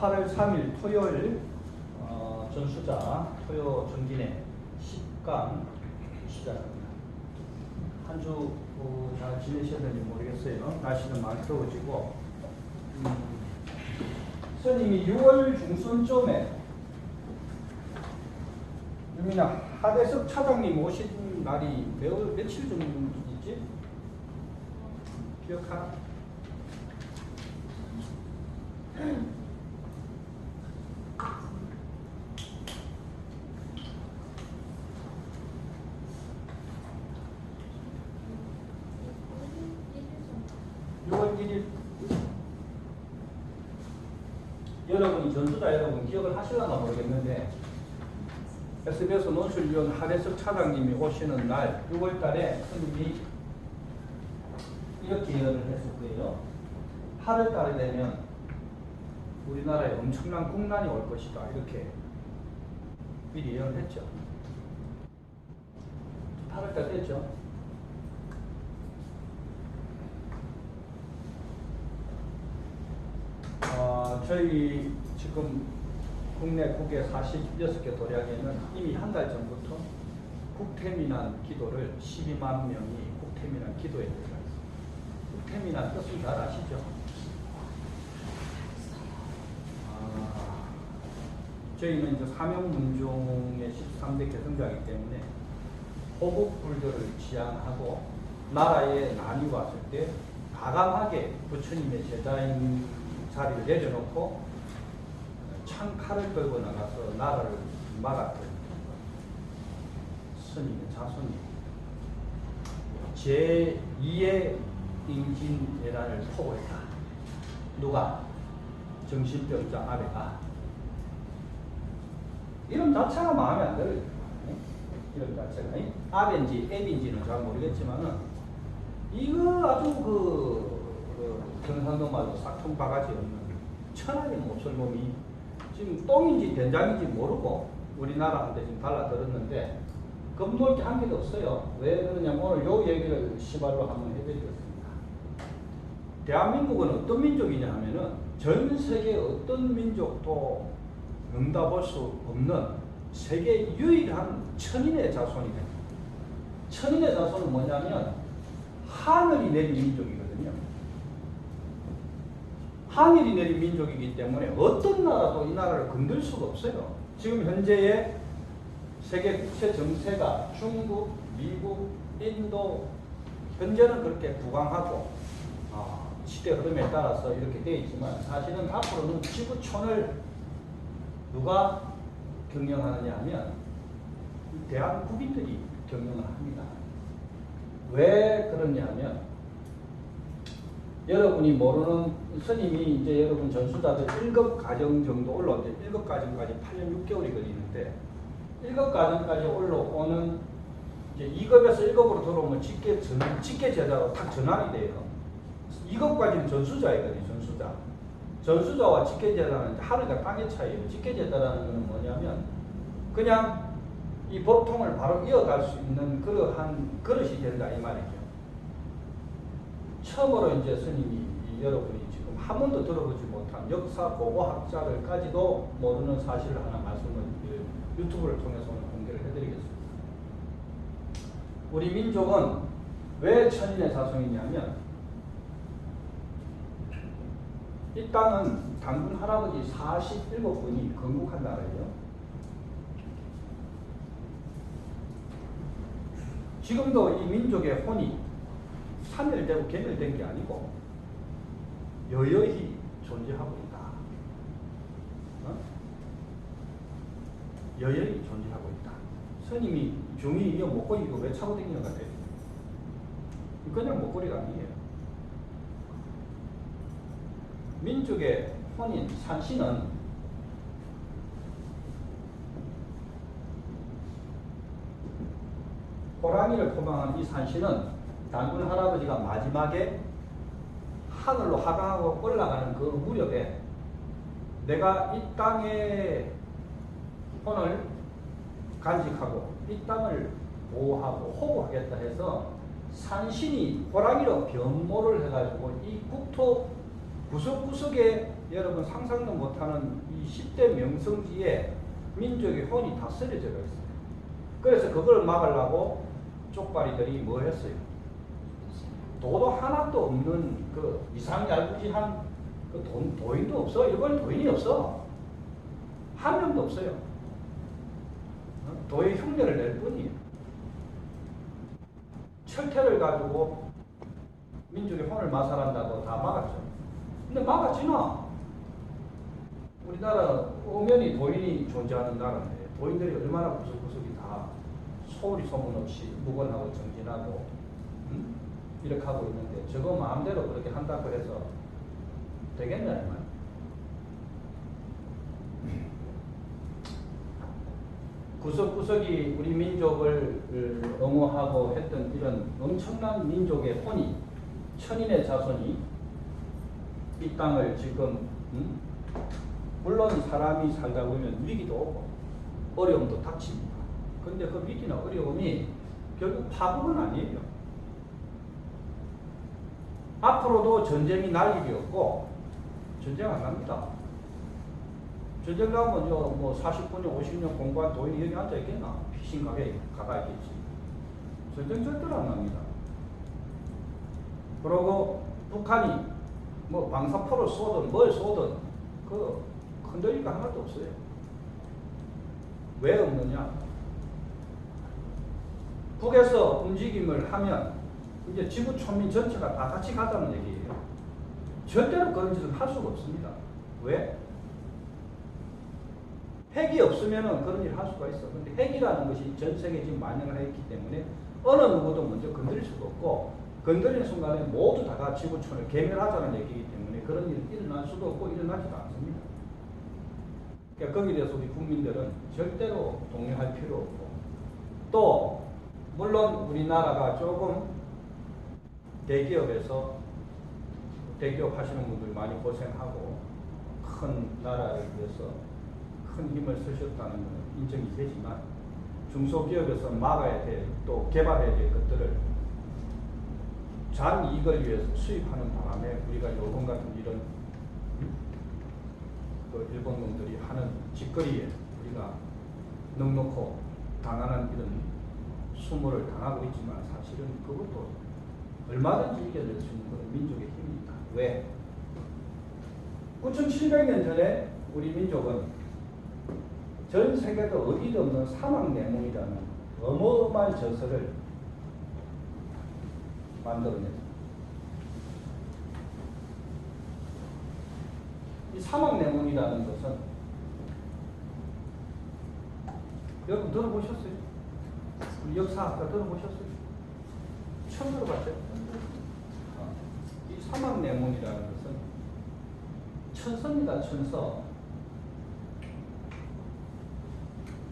8월 3일 토요일 전수자 토요 정기내 10강 시작합니다. 한 주 잘 지내셨는지 모르겠어요. 날씨는 많이 더워지고 스님이 6월 중순쯤에 유민아 하대석 차장님 오신 날이 며칠 정도있지? 기억하나? 여러분이 전수자 여러분 기억을 하실려나 모르겠는데 SBS 논술위원 하대석 차장님이 오시는 날 6월달에 스님이 이렇게 예언을 했을 거예요. 8월달에 되면 우리나라에 엄청난 국난이 올 것이다. 이렇게 미리 예언을 했죠. 8월달 됐죠. 저희 지금 국내 국외 46개 도량에는 이미 한 달 전부터 국태민안 기도를 12만 명이 국태민안 기도에 들어가 있습니다. 국태민안 뜻은 잘 아시죠? 저희는 이제 사명문종의 13대 개성자이기 때문에 호국불교를 지향하고 나라에 난이 왔을 때 과감하게 부처님의 제자인 자리를 내려놓고 창칼을 들고 나가서 나라를 막았던 스님의 자손이 제2의 임진왜란을 포고했다. 누가? 정신병자 아베가. 이름 자체가 마음에 안 들어요. 이름 자체가. 아베인지 애비인지는 잘 모르겠지만은 이거 아주 경상도 말로 싹통 바가지 없는 천하게 못쓸 놈이 지금 똥인지 된장인지 모르고 우리나라한테 지금 달라들었는데 겁놓을 게 한 개도 없어요. 왜 그러냐면 오늘 요 얘기를 시발로 한번 해드리겠습니다. 대한민국은 어떤 민족이냐 하면은 전 세계 어떤 민족도 응답할 수 없는 세계 유일한 천인의 자손이 됩니다. 천인의 자손은 뭐냐면 하늘이 내린 민족이거든요. 하늘이 내린 민족이기 때문에 어떤 나라도 이 나라를 건들 수가 없어요. 지금 현재의 세계 국제 정세가 중국, 미국, 인도 현재는 그렇게 부강하고 시대 흐름에 따라서 이렇게 되어 있지만 사실은 앞으로는 지구촌을 누가 경영하느냐 하면 대한국민들이 경영을 합니다. 왜 그러냐 하면 여러분이 모르는 스님이 이제 여러분 전수자들 1급 과정 정도 올라오는데 1급 과정까지 8년 6개월이 걸리는데 1급 과정까지 올라오는 이제 2급에서 1급으로 들어오면 직계 제자로 딱 전환이 돼요. 2급까지는 전수자이거든요. 전수자와 직계 제자는 하늘과 땅의 차이예요. 직계 제자라는 것은 뭐냐면 그냥 이 법통을 바로 이어갈 수 있는 그러한 그릇이 된다 이 말이죠. 처음으로 이제 스님이 여러분이 지금 한 번도 들어보지 못한 역사 고고학자들까지도 모르는 사실을 하나 말씀을 유튜브를 통해서 오늘 공개를 해드리겠습니다. 우리 민족은 왜 천인의 자손이냐면 이 땅은 단군 할아버지 47분이 건국한 나라예요. 지금도 이 민족의 혼이 산멸되고 괴멸된 게 아니고 여여히 존재하고 있다. 여여히 존재하고 있다. 스님이 중이 이거 목걸이 이거 왜 차고 다니는 것 같아요? 그냥 목걸이가 아니에요. 민족의 혼인 산신은 호랑이를 포망한 이 산신은 단군 할아버지가 마지막에 하늘로 하강하고 올라가는 그 무렵에 내가 이 땅의 혼을 간직하고 이 땅을 보호하고 호구하겠다 해서 산신이 호랑이로 변모를 해가지고 이 국토 구석구석에 여러분 상상도 못하는 이 10대 명성지에 민족의 혼이 다 쓰여져 있어요. 그래서 그걸 막으려고 쪽발이들이 뭐 했어요? 도도 하나도 없는 그 이상얄구지한 그 도인도 없어. 일본에 도인이 없어. 한 명도 없어요. 도의 흉내를 낼 뿐이에요. 철퇴를 가지고 민족의 혼을 마살한다고 다 막았죠. 근데 막았지나. 우리나라 엄연히 도인이 존재하는 나라인데 도인들이 얼마나 구석구석이 다 소리 소문 없이 무건하고 정진하고 이렇게 하고 있는데 저거 마음대로 그렇게 한다고 해서 되겠냐 이 말. 구석구석이 우리 민족을 옹호하고 했던 이런 엄청난 민족의 혼이 천인의 자손이 이 땅을 지금 물론 사람이 살다 보면 위기도 오고 어려움도 닥칩니다. 그런데 그 위기나 어려움이 결국 파국은 아니에요. 앞으로도 전쟁이 날 일이 없고 전쟁 안 납니다. 전쟁 나면 뭐 40년, 50년 공부한 도인이 여기 앉아 있겠나? 피신가게 가가 있겠지. 전쟁 절대로 안 납니다. 그리고 북한이 뭐 방사포를 쏘든 뭘 쏘든 그 흔들릴 거 하나도 없어요. 왜 없느냐? 북에서 움직임을 하면 이제 지구 촌민 전체가 다 같이 가자는 얘기예요. 절대로 그런 짓을 할 수가 없습니다. 왜? 핵이 없으면 그런 일을 할 수가 있어. 근데 핵이라는 것이 전 세계에 지금 만연을 했기 때문에 어느 누구도 먼저 건드릴 수가 없고 건드리는 순간에 모두 다가 지구촌을 괴멸하자는 얘기이기 때문에 그런 일이 일어날 수도 없고 일어나지도 않습니다. 그러니까 거기에 대해서 우리 국민들은 절대로 동요할 필요 없고 또 물론 우리나라가 조금 대기업에서 대기업 하시는 분들이 많이 고생하고 큰 나라를 위해서 큰 힘을 쓰셨다는 것은 인정이 되지만 중소기업에서 막아야 될 또 개발해야 될 것들을 장 이익을 위해서 수입하는 바람에 우리가 요번 같은 이런 그 일본 놈들이 하는 짓거리에 우리가 넉넉고 당하는 이런 수모를 당하고 있지만 사실은 그것도 얼마든지 이겨낼 수 있는 것은 민족의 힘입니다. 왜? 9700년 전에 우리 민족은 전 세계도 어디도 없는 사막내몽이라는 어마어마한 저서를 만들어냈습니다. 이 사막내몽이라는 것은 여러분 들어보셨어요? 우리 역사학과 들어보셨어요? 처음 들어봤어요? 이 사막내몽이라는 것은 천서입니다. 천서.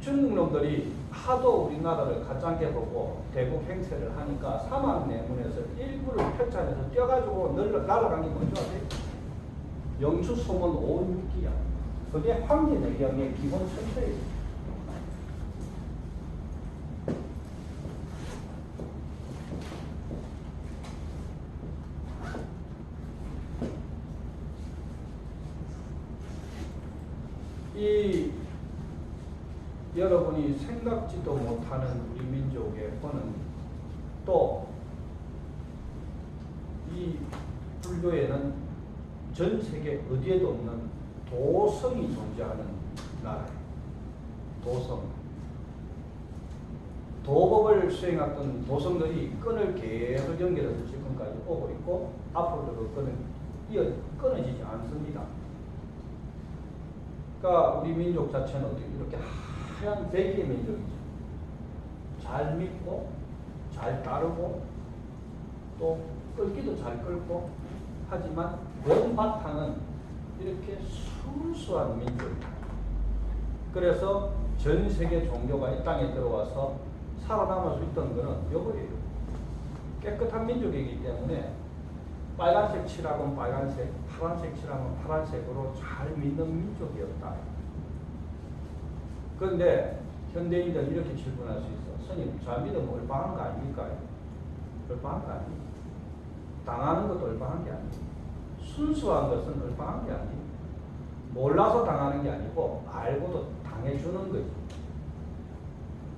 중국놈들이 하도 우리나라를 가짱게 보고 대국 행세를 하니까 사막내문에서 일부를 편찬해서 떼어가지고 날아간 게 뭔지 아세요? 영추소문 5,6기야. 그게 황제내경의 기본 천서예요. 이 여러분이 생각지도 못하는 우리 민족의 혼은 또 이 불교에는 전 세계 어디에도 없는 도성이 존재하는 나라예요. 도성. 도법을 수행했던 도성들이 끈을 계속 연결해서 지금까지 오고 있고 앞으로도 그 끈은 끊어지지 않습니다. 그러니까 우리 민족 자체는 어떻게 이렇게 하얀 백의 민족이죠. 잘 믿고 잘 따르고 또 끌기도 잘 끌고 하지만 원 바탕은 이렇게 순수한 민족입니다. 그래서 전 세계 종교가 이 땅에 들어와서 살아남을 수 있던 것은 이거예요. 깨끗한 민족이기 때문에 빨간색 칠하면 빨간색, 파란색 칠하면 파란색으로 잘 믿는 민족이었다. 그런데 현대인들은 이렇게 질문할 수 있어. 스님, 잘 믿으면 얼빵한 거 아닙니까? 얼빵한 거 아닙니까? 당하는 것도 얼빵한 게 아니에요. 순수한 것은 얼빵한 게 아니에요. 몰라서 당하는 게 아니고 알고도 당해주는 거지.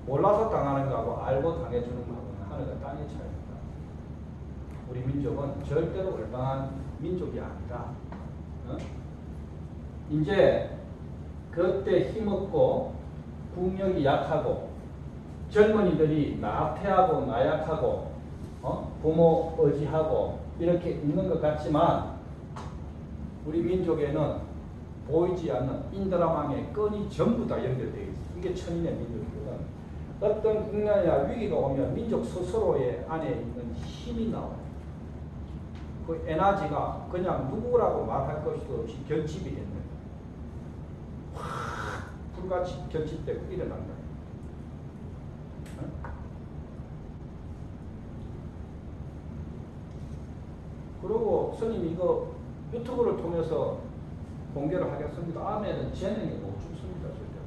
몰라서 당하는 거하고 알고 당해주는 거하고는 하늘과 땅의 차이입니다. 우리 민족은 절대로 얼방한 민족이 아니다. 어? 이제 그때 힘없고 국력이 약하고 젊은이들이 나태하고 나약하고 부모 의지하고 이렇게 있는 것 같지만 우리 민족에는 보이지 않는 인드라망의 끈이 전부 다 연결되어 있어요. 이게 천인의 민족이거든. 어떤 국난이나 위기가 오면 민족 스스로의 안에 있는 힘이 나와요. 그 에너지가 그냥 누구라고 말할 것도 없이 결집이 되는 거예요. 확 불같이 결집되고 일어난다. 그리고 스님 이거 유튜브를 통해서 공개를 하겠습니다. 아멘은 재능이 못 죽습니다. 절대.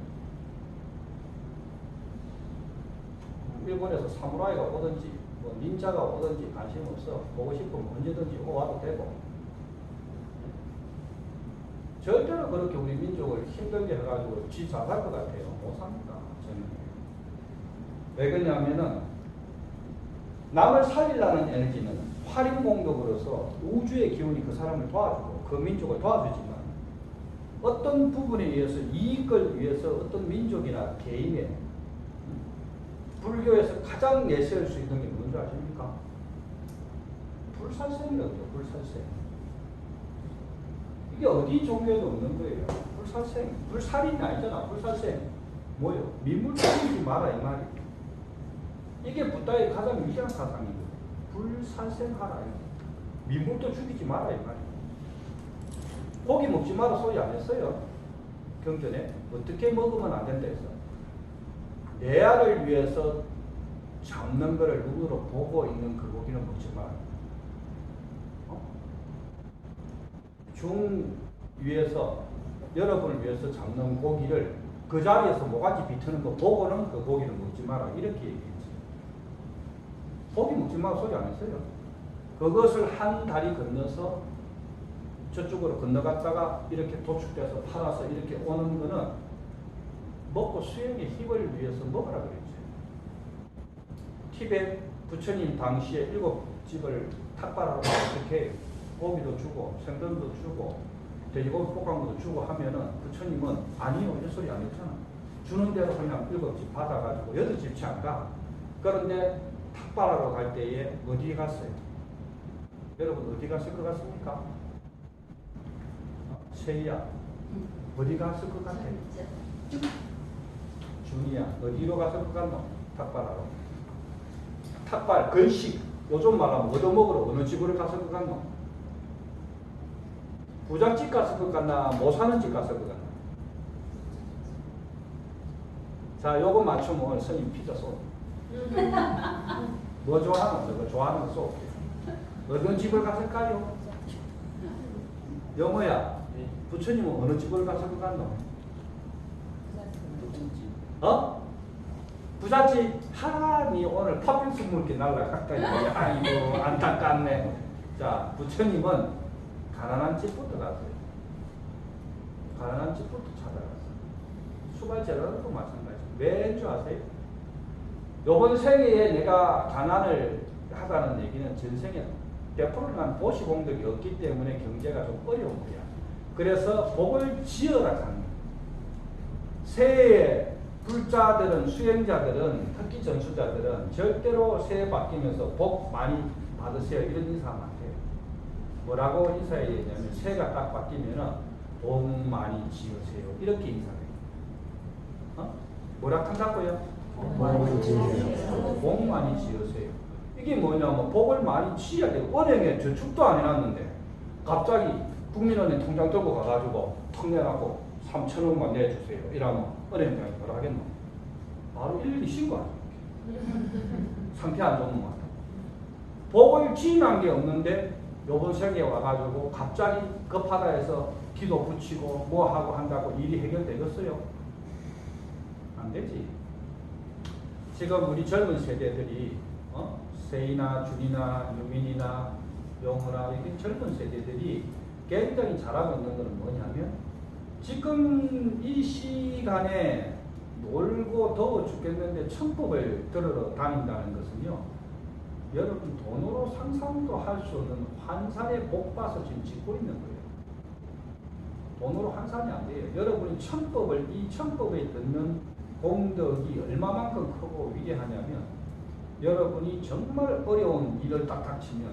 일본에서 사무라이가 오든지 뭐 닌자가 오든지 관심 없어. 보고 싶으면 언제든지 와도 되고. 절대로 그렇게 우리 민족을 힘들게 해가지고 쥐잡을 것 같아요. 못 삽니다. 저는. 왜 그러냐면은 남을 살리려는 에너지는 활인 공격으로서 우주의 기운이 그 사람을 도와주고 그 민족을 도와주지만 어떤 부분에 의해서 이익을 위해서 어떤 민족이나 개인의 불교에서 가장 내세울 수 있는 게 뭔지 아십니까? 불살생이거든요. 불살생. 이게 어디 종교에도 없는 거예요. 불살생. 불살인이 아니잖아. 불살생. 뭐요? 민물 죽이지 마라 이 말이에요. 이게 부다의 가장 위대한 사상이거든요. 불살생하라. 민물도 죽이지 마라 이 말이에요. 고기 먹지 마라 소리 안 했어요. 경전에 어떻게 먹으면 안 된다 해서 내아를 위해서 잡는 것을 눈으로 보고 있는 그 고기는 먹지 마라. 중 위에서 여러분을 위해서 잡는 고기를 그 자리에서 모가지 비트는 거 보고는 그 고기를 먹지 마라 이렇게 얘기했어요. 고기 먹지 마라 소리 안 했어요. 그것을 한 다리 건너서 저쪽으로 건너갔다가 이렇게 도축돼서 팔아서 이렇게 오는 거는 먹고 수행의 힘을 위해서 먹으라 그랬죠. 티베트 부처님 당시에 7집을 탁발하고 이렇게 고기도 주고 생선도 주고 돼지고기 볶음도 주고 하면은 부처님은 아니요 이 소리 안 했잖아. 주는 대로 그냥 7집 받아가지고 8집 채 안 가. 그런데 탁발하러 갈 때에 어디에 갔어요? 여러분 어디 갔을 것 같습니까? 세희야 어디 갔을 것 같아? 준이야 어디로 갔을 것 같노? 탁발하러. 탁발 건식 요즘 말하면 얻어먹으러 어느 집으로 갔을 것 같노? 부잣집 갔을 것 같나? 못 사는 집 갔을 것 같나? 자 요거 맞추면 스님 피자 쏘. 뭐 좋아하는 거? 너 좋아하는 거 쏘. 어느 집을 갔을까요? 영어야 부처님은 어느 집을 갔을 것 같노? 부잣집 하니 오늘 팥빙수 물게 날라갔다. 아이고 안타깝네. 자 부처님은 가난한 집부터 갔어요. 가난한 집부터 찾아갔어요. 수발제라도 마찬가지. 왜 줄 아세요? 요번 생애에 내가 가난을 하다는 얘기는 전생에 100%는 도시공덕이 없기 때문에 경제가 좀 어려운 거야. 그래서 복을 지어라 하는 거야. 새해에 불자들은 수행자들은 특히 전수자들은 절대로 새해 바뀌면서 복 많이 받으세요 이런 인사하면 안 돼요. 뭐라고 인사해야 되냐면 새해가 딱 바뀌면은 복 많이 지으세요 이렇게 인사해요. 뭐라 한다고요? 복 많이 지으세요. 이게 뭐냐면 복을 많이 지어야 돼요. 은행에 저축도 안 해놨는데 갑자기 국민은행 통장 들고 가가지고 턱 내라고 3,000원만 내주세요 이러면 은행장이 뭐라 하겠노? 바로 일일이 신고하죠. 상태 안 좋은 것 같아. 복을 지인한 게 없는데 요번 생에 와가지고 갑자기 급하다 해서 기도 붙이고 뭐 하고 한다고 일이 해결되겠어요? 안 되지. 지금 우리 젊은 세대들이 세이나 준이나 유민이나 영호나 이렇게 젊은 세대들이 굉장히 잘하고 있는 것은 뭐냐면 지금 이 시간에 놀고 더워 죽겠는데 천법을 들으러 다닌다는 것은요, 여러분 돈으로 상상도 할 수 없는 환산에 복 봐서 지금 짓고 있는 거예요. 돈으로 환산이 안 돼요. 여러분이 천법을, 이 천법에 듣는 공덕이 얼마만큼 크고 위대하냐면, 여러분이 정말 어려운 일을 딱 닥치면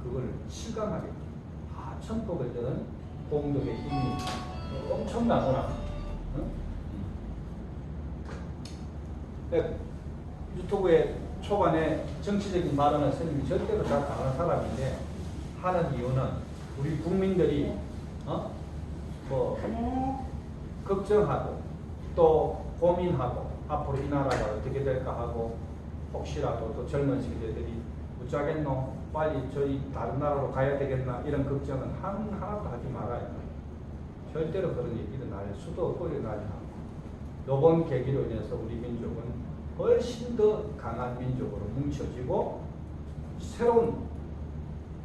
그걸 실감하게 돼요. 아, 천법을 듣는 공덕의 힘이 엄청나구나. 응? 네, 유튜브에 초반에 정치적인 발언을 스님이 절대로 잘 안 하는 사람인데, 하는 이유는 우리 국민들이 뭐 걱정하고 또 고민하고 앞으로 이 나라가 어떻게 될까 하고, 혹시라도 또 젊은 세대들이 어쩌겠노, 빨리 저희 다른 나라로 가야 되겠나, 이런 걱정은 하나도 하지 말아요. 절대로 그런 일이 일어날 수도 없고 일어나지 않고, 이번 계기로 인해서 우리 민족은 훨씬 더 강한 민족으로 뭉쳐지고 새로운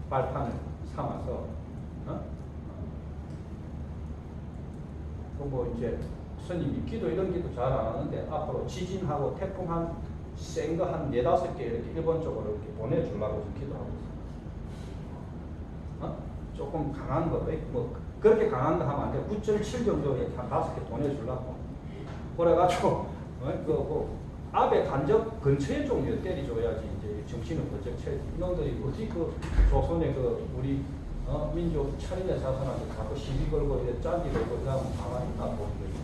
발판을 삼아서 뭐 이제 스님이 기도 이런 기도 잘 안 하는데, 앞으로 지진하고 태풍 센 거 한 4-5개 이렇게 일본 쪽으로 이렇게 보내주려고 좀 기도하고 있어요. 조금 강한 거, 뭐 그렇게 강한 거 하면 안 돼. 9.7 정도 한 5개 보내주려고. 그래가지고 앞에 간접 근처에 좀 때려줘야지 이제 정신을 번쩍 차야지. 이놈들이 어디 조선의 우리 민족 차리자 자손한테 자꾸 시비 걸고 짠지 걸고 그러면 가만히 있나 보는 거지.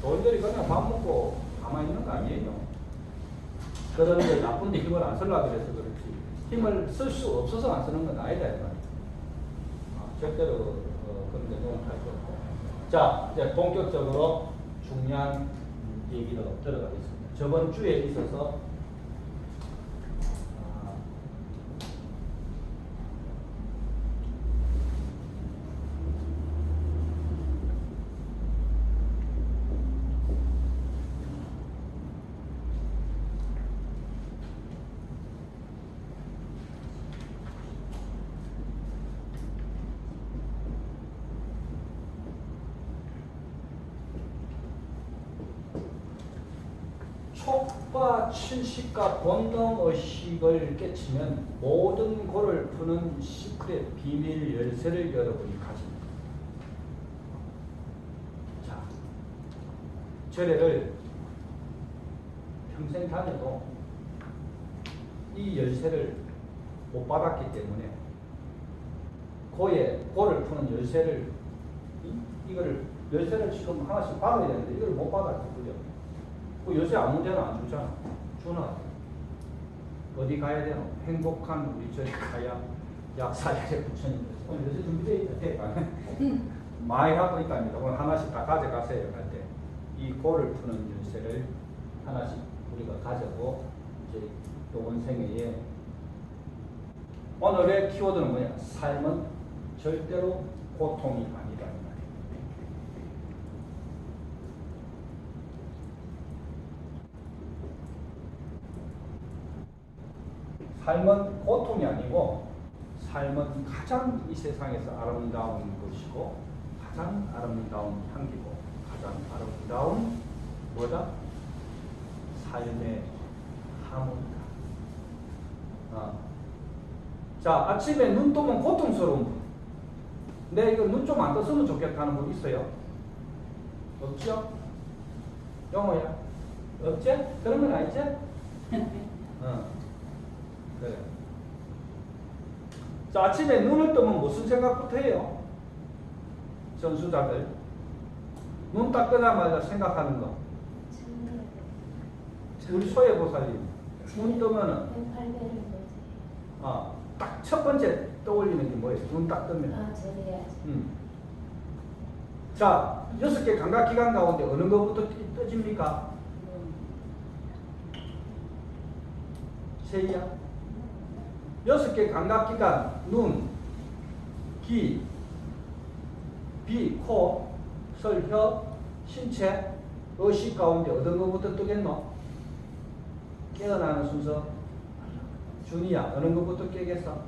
노인들이 그냥 밥 먹고 가만히 있는 거 아니에요. 그런데 나쁜 데 힘을 안 쓰려고 그래서 그렇지, 힘을 쓸 수 없어서 안 쓰는 건 아니다 이 말이야. 절대로 그런 데 용할 수 없고. 자, 이제 본격적으로 중요한 얘기로 들어가겠습니다. 저번 주에 있어서 촉과 칠식과 본능의식을 깨치면 모든 고를 푸는 시크릿 비밀 열쇠를 여러분이 가집니다. 자, 절에를 평생 다녀도 이 열쇠를 못 받았기 때문에 고를 푸는 열쇠를, 이거를 열쇠를 지금 하나씩 받아야 되는데 이걸 못 받았죠. 그죠? 요새 아무 데나 안 주잖아. 주나. 어디 가야 되노? 행복한 우리 저희 가야 약사의 부처님. 오늘 요새 준비되어 있다. 많이 갖고 있답니다. 오늘 하나씩 다 가져가세요. 할 때. 이 고를 푸는 열쇠를 하나씩 우리가 가져고, 이제 이번 생애에 오늘의 키워드는 뭐냐? 삶은 절대로 고통이 아니다. 삶은 고통이 아니고, 삶은 가장 이 세상에서 아름다운 것이고, 가장 아름다운 향기고, 가장 아름다운 뭐다? 삶의 하모니카. 자, 아침에 눈 뜨면 고통스러운 분. 근데 이거 눈 좀 안 떴으면 좋겠다는 분 있어요? 없죠? 영어야? 없지? 그런 건 아니지? 그래. 자, 아침에 눈을 뜨면 무슨 생각부터 해요? 전수자들. 눈 딱 뜨자마자 생각하는 거. 우리 소예보살님. 눈 뜨면은, 딱 첫 번째 떠올리는 게 뭐예요? 눈 딱 뜨면. 자, 6개 감각기관 가운데 어느 것부터 떠집니까? 세이야? 6개 감각기관, 눈, 귀, 비, 코, 설, 혀, 신체, 의식 가운데 어떤 것부터 뜨겠노? 깨어나는 순서. 준이야, 어느 것부터 깨겠어?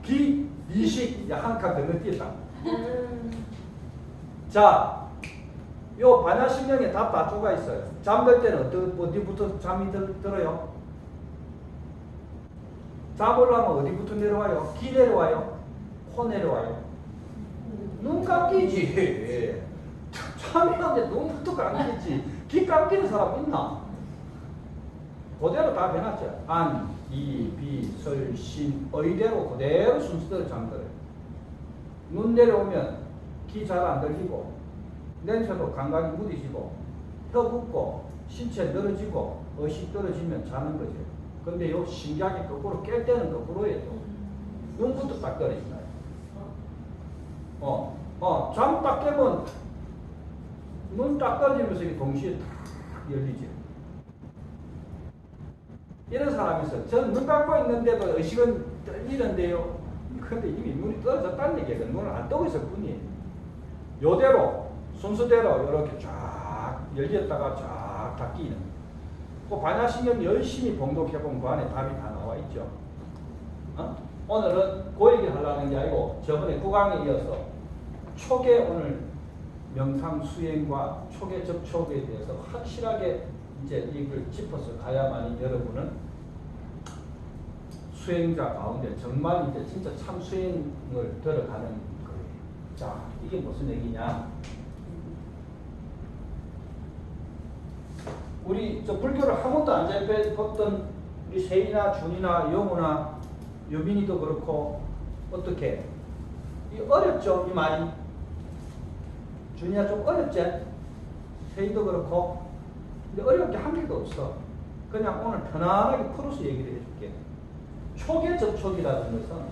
귀, 미식, 야, 한 칸 건너뛰었다. 자, 요 반야신경에 다 바초가 있어요. 잠들 때는 어디부터 잠이 들어요? 잠으려면 어디부터 내려와요? 귀 내려와요? 코 내려와요? 눈 감기지. 잠이 오는데 눈부터 감기지. 귀 감기는 사람 있나? 그대로 다 해놨죠. 안, 이, 비, 설, 신, 의대로 그대로 순서대로 잠들어요. 눈 내려오면 귀 잘 안 들리고 냄새도 감각이 무디지고 혀 붓고 신체 늘어지고 의식 떨어지면 자는 거죠. 근데 요 신기하게 거꾸로 깰 때는 거꾸로예요. 눈부터 딱 떨어진다. 잠 딱 깨면 눈 딱 떨어지면서 이게 동시에 딱 열리죠. 이런 사람이 있어. 저는 눈 감고 있는데도 의식은 떨리는데요. 근데 이미 눈이 떨어졌다는 얘기예요. 눈을 안 뜨고 있을 뿐이에요. 요대로 순서대로 이렇게 쫙 열렸다가 쫙 닫히는. 그 반야신경 열심히 봉독해보면 그 안에 답이 다 나와 있죠. 오늘은 그 얘기 하려는 게 아니고 저번에 9강에 이어서 초계 오늘 명상 수행과 초계 접촉에 대해서 확실하게 이제 이걸 짚어서 가야만이 여러분은 수행자 가운데 정말 이제 진짜 참 수행을 들어가는 거예요. 자, 이게 무슨 얘기냐? 우리 저 불교를 한 번도 안 접했던 우리 세이나 준이나 영우나 유민이도 그렇고 어떻게 이 어렵죠 이 말이. 준이야 좀 어렵지? 세이도 그렇고. 근데 어려운 게 한 개도 없어. 그냥 오늘 편안하게 풀어서 얘기를 해줄게. 초계 접촉이라는 것은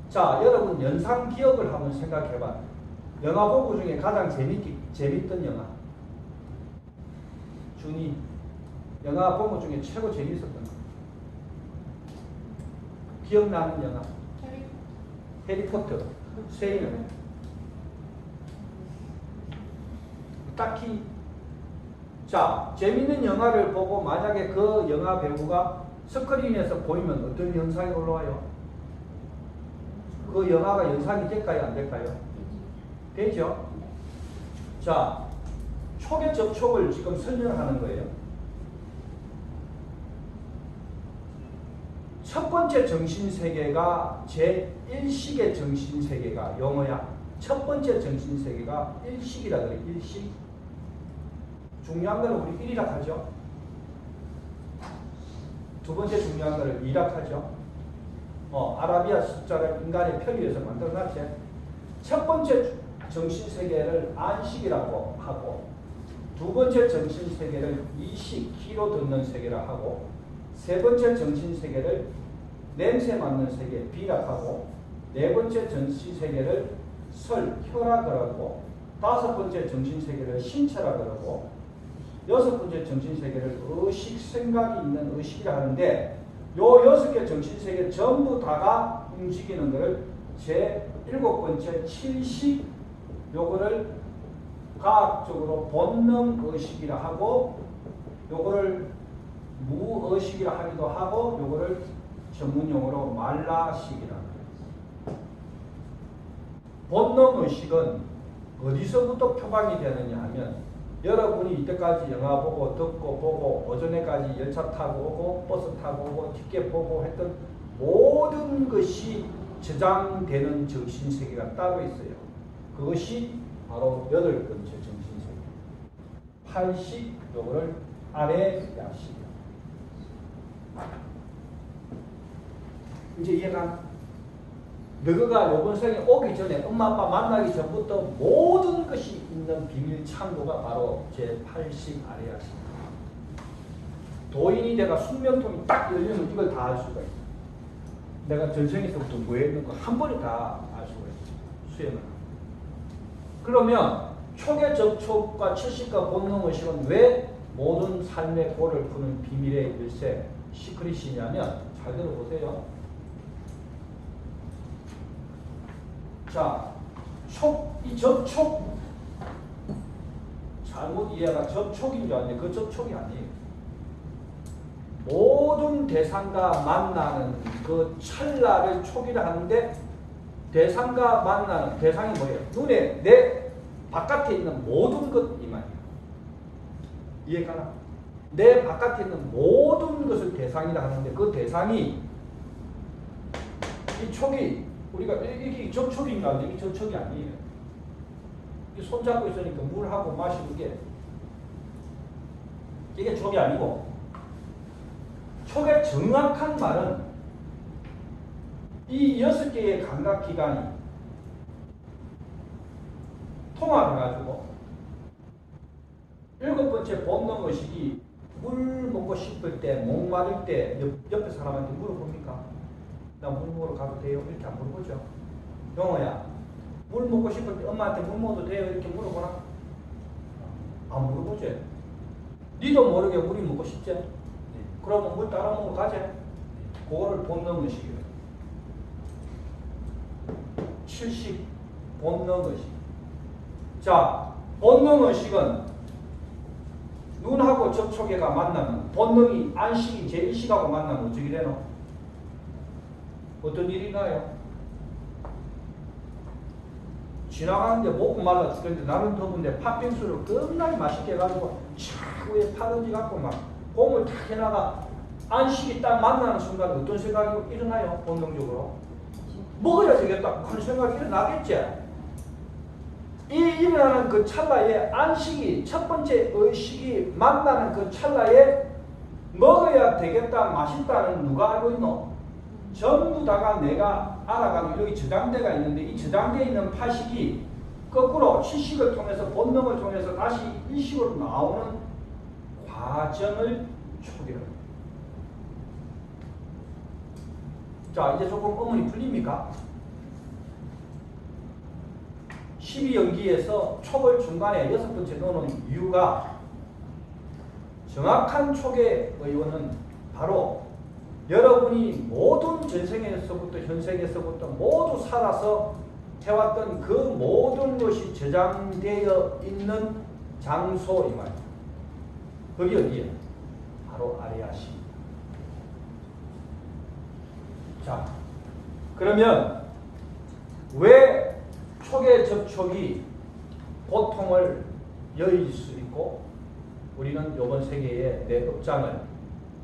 자, 여러분 연상 기억을 한번 생각해봐. 영화 보고 중에 가장 재밌던 영화. 준이 영화 본 것 중에 최고 재밌었던 거. 기억나는 영화. 해리포터. 세이는 딱히 자, 재밌는 영화를 보고 만약에 그 영화 배우가 스크린에서 보이면 어떤 현상이 올라와요? 그 영화가 연상이 될까요? 안 될까요? 되죠? 자, 초계 접촉을 지금 설명하는 거예요. 첫 번째 정신세계가 제1식의 정신세계가 영어야. 첫 번째 정신세계가 1식이라 그래. 1식. 중요한 거는 우리 1이라 하죠. 두 번째 중요한 거를 2라 하죠. 아라비아 숫자를 인간의 편의에서 만들어놨지. 첫 번째 정신세계를 안식이라고 하고, 두 번째 정신세계를 이식, 키로 듣는 세계라 하고, 세 번째 정신세계를 냄새 맡는 세계, 비라 하고, 네 번째 정신세계를 설, 혀라 그러고, 다섯 번째 정신세계를 신체라 그러고, 여섯 번째 정신세계를 의식, 생각이 있는 의식이라 하는데, 요 여섯 개 정신세계 전부 다가 움직이는 것을 제 일곱 번째 칠식, 요거를 과학적으로 본능의식이라 하고, 요거를 무의식이라 하기도 하고, 요거를 전문용어로 말라식이라 해요. 본능의식은 어디서부터 표방이 되느냐 하면, 여러분이 이때까지 영화 보고 듣고 보고 오전에까지 열차 타고 오고 버스 타고 오고 티켓 보고 했던 모든 것이 저장되는 정신세계가 따로 있어요. 그것이 바로 여덟 번째 정신세계. 팔식, 요거를 아래 야식이요. 이제 이해가? 너가 요번 생에 오기 전에 엄마 아빠 만나기 전부터 모든 것이 있는 비밀 창고가 바로 제8식 아래야식. 도인이 내가 숙면통이 딱 열리면 이걸 다 알 수가 있어. 내가 전생에서부터 뭐 했는 거 한 번에 다 알 수가 있어. 수행을. 그러면 초계 접촉과 칠식과 본능의식은 왜 모든 삶의 골을 푸는 비밀의 열쇠 시크릿이냐면, 잘 들어보세요. 자, 이 접촉, 잘못 이해가 접촉인 줄 알았는데 그 접촉이 아니에요. 모든 대상과 만나는 그 찰나를 초기를 하는데 대상과 만나는 대상이 뭐예요? 눈에 내 바깥에 있는 모든 것 이 말이에요. 이해가나? 내 바깥에 있는 모든 것을 대상이라 하는데 그 대상이 이 촉이 우리가 이게 접촉인가? 이게 접촉이 아니에요. 손 잡고 있으니까 물하고 마시는 게 이게 촉이 아니고 촉의 정확한 말은 이 6개의 감각기관이 통합해가지고 7번째 본능의식이 물 먹고 싶을 때, 목마를 때 옆에 사람한테 물어봅니까? 나 물 먹으러 가도 돼요? 이렇게 안 물어보죠. 영호야, 물 먹고 싶을 때 엄마한테 물 먹어도 돼요? 이렇게 물어보나? 안 물어보지. 니도 모르게 물이 먹고 싶지? 그러면 물 따라 먹으러 가지? 그거를 본능의식이에요. 70 본능의식. 자, 본능의식은 눈하고 접촉해가 만나면 본능이 안식이 제1식하고 만나면 어떻게 되노? 어떤 일이 나요? 지나가는데 목이 말라 죽겠는데 나는 더운데 팥빙수를 겁나게 맛있게 해가지고 차후에 파던지 갖고 막 공을 탁 해나가 안식이 딱 만나는 순간 어떤 생각이 일어나요? 본능적으로 먹어야 되겠다 그런 생각이 일어나겠지. 이 일어나는 그 찰나에 안식이 첫 번째 의식이 만나는 그 찰나에 먹어야 되겠다 맛있다는 누가 알고 있노? 전부 다가 내가 알아가는 여기 저장대가 있는데 이 저장대에 있는 파식이 거꾸로 시식을 통해서 본능을 통해서 다시 일식으로 나오는 과정을 초기합니다. 자, 이제 조금 어머니 풀립니까? 12연기에서 촉을 중간에 6번째 넣어놓은 이유가 정확한 촉의 의원은 바로 여러분이 모든 전생에서부터 현생에서부터 모두 살아서 해왔던 그 모든 것이 저장되어 있는 장소 이 말이에요. 그게 어디예요? 바로 아리아시. 자, 그러면 왜 촉의 접촉이 고통을 여의질 수 있고 우리는 이번 세계에 내 업장을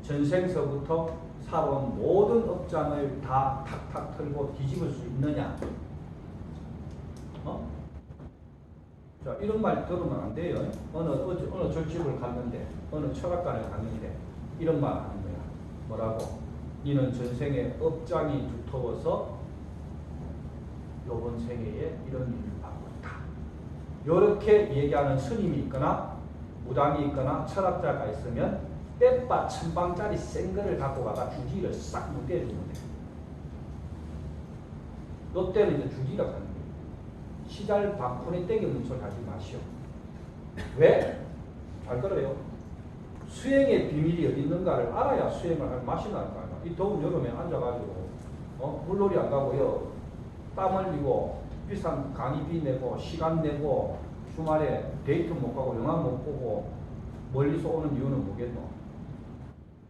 전생서부터 살아온 모든 업장을 다 탁탁 털고 뒤집을 수 있느냐? 자, 이런 말 들으면 안 돼요. 어느 절집을 갔는데, 어느 철학관을 갔는데, 이런 말 하는 거야. 뭐라고? 니는 전생에 업장이 두터워서 요번 생애에 이런 일을 받고 있다. 이렇게 얘기하는 스님이 있거나, 무당이 있거나, 철학자가 있으면, 빼빠 천방짜리 센 거를 갖고 가가 주지를 싹 묶여주면 돼. 요 때는 이제 주지라 하는 거예요. 시잘 방푼에 떼기는 소리 하지 마시오. 왜? 잘 들어요. 수행의 비밀이 어디 있는가를 알아야 수행을 할 맛이 날 거 아니야. 이 더운 여름에 앉아가지고 물놀이 안 가고요. 땀 흘리고 비싼 강의비 내고 시간 내고 주말에 데이트 못 가고 영화 못 보고 멀리서 오는 이유는 뭐겠노?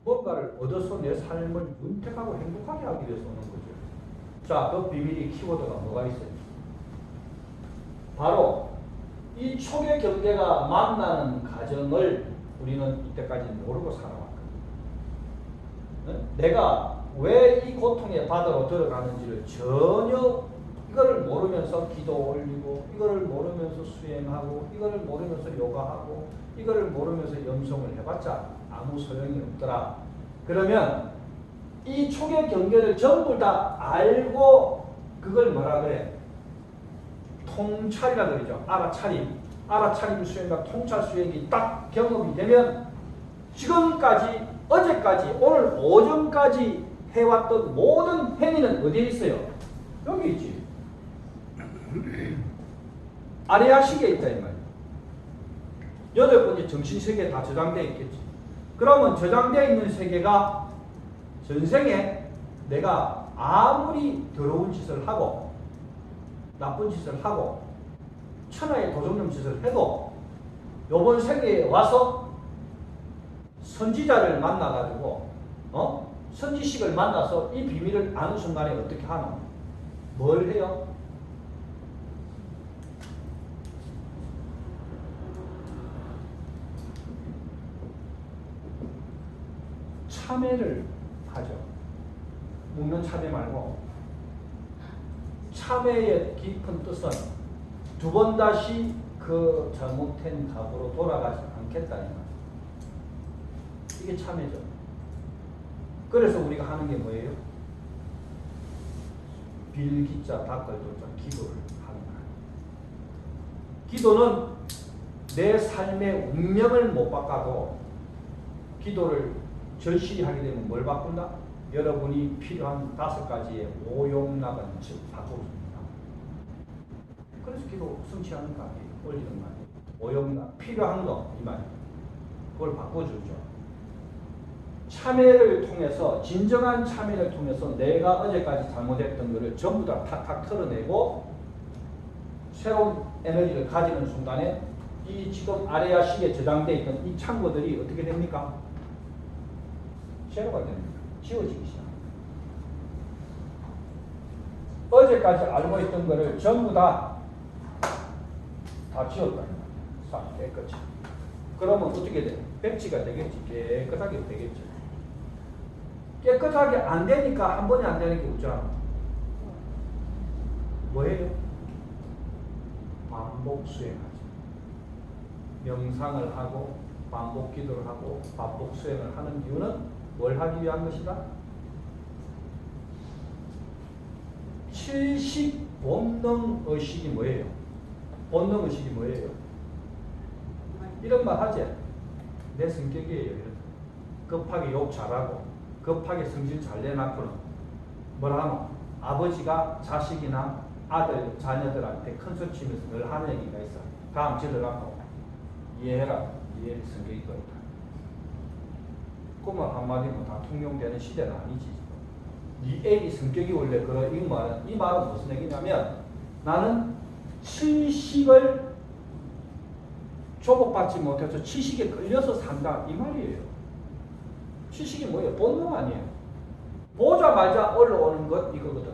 뭔가를 얻어서 내 삶을 윤택하고 행복하게 하기 위해서 오는 거죠. 자, 그 비밀이 키워드가 뭐가 있어요? 바로 이 촉의 경계가 만나는 과정을 우리는 이때까지 모르고 살아왔거든요. 내가 왜 이 고통의 바다로 들어가는지를 전혀 이거를 모르면서 기도 올리고 이거를 모르면서 수행하고 이거를 모르면서 요가하고 이거를 모르면서 염송을 해봤자 아무 소용이 없더라. 그러면 이 촉의 경계를 전부 다 알고 그걸 뭐라 그래? 통찰이라 그러죠. 알아차림 수행과 통찰 수행이 딱 경험이 되면 지금까지 어제까지 오늘 오전까지 해왔던 모든 행위는 어디에 있어요? 여기 있지. 아리아식에 있다 이 말이야. 8번째 정신세계에 다 저장되어 있겠지. 그러면 저장되어 있는 세계가 전생에 내가 아무리 더러운 짓을 하고 나쁜 짓을 하고 천하의 도적놈 짓을 해도 요번 세계에 와서 선지자를 만나가지고 선지식을 만나서 이 비밀을 아는 순간에 어떻게 하노? 뭘 해요? 참회를 하죠. 묵는 참회 말고 참회의 깊은 뜻은 두 번 다시 그 잘못된 각오로 돌아가지 않겠다는 말. 이게 참회죠. 그래서 우리가 하는 게 뭐예요? 빌기자, 닦을도자, 기도를 하는 거예요. 기도는 내 삶의 운명을 못 바꿔도 기도를 절실히 하게 되면 뭘 바꾼다? 여러분이 필요한 5가지의 오용락은 즉 바꿔줍니다. 그래서 기도 성취하는 거 아니에요. 올리는 거 아니에요. 오용락, 필요한 거 이 말이에요. 그걸 바꿔주죠. 참회를 통해서, 진정한 참회를 통해서 내가 어제까지 잘못했던 것을 전부 다 탁탁 털어내고 새로운 에너지를 가지는 순간에 이 지금 아래아식에 저장되어 있던 이 창고들이 어떻게 됩니까? 제로가 됩니다. 지워지기 시작합니다. 어제까지 알고 있던 것을 전부 다 지웠다. 싹 깨끗이. 그러면 어떻게 돼? 백지가 되겠지. 깨끗하게 되겠죠. 깨끗하게 안 되니까, 한 번에 안 되는 게 없잖아. 뭐예요? 반복 수행하죠. 명상을 하고 반복 기도를 하고 반복 수행을 하는 이유는 뭘 하기 위한 것이다? 70 본능 의식이 뭐예요? 본능 의식이 뭐예요? 이런 말 하지? 내 성격이에요. 급하게 욕 잘하고 급하게 성질 잘 내놨고는 뭐라 하노? 아버지가 자식이나 아들, 자녀들한테 큰 소리 치면서 늘 하는 얘기가 있어. 다음 질러갖고 이해해라. 이해를 성격이 그렇다. 그 말 한마디면 다 통용되는 시대는 아니지. 네 애기 성격이 원래 그런 이 말은 무슨 얘기냐면 나는 칠식을 조복받지 못해서 칠식에 끌려서 산다 이 말이에요. 칠식이 뭐예요? 본능 아니에요. 보자마자 올라오는 것 이거거든.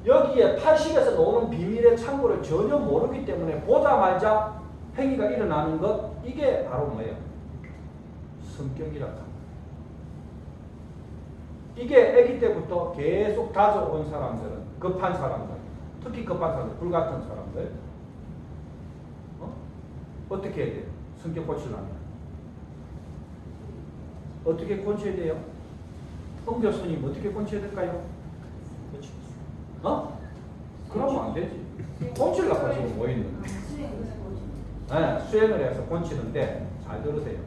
여기에 80에서 나오는 비밀의 창고를 전혀 모르기 때문에 보자마자 행위가 일어나는 것 이게 바로 뭐예요? 성격이라고 합니다. 이게 아기 때부터 계속 다져온 사람들은 급한 사람들, 특히 급한 사람들, 불같은 사람들 어떻게 해야 돼요? 성격 고치려면 어떻게 고쳐야 돼요? 홍 교수님 어떻게 고쳐야 될까요? 그러면 안 되지. 고치려고 지금 뭐 있는 거예요? 수행을 해서 고치는데 잘 들으세요.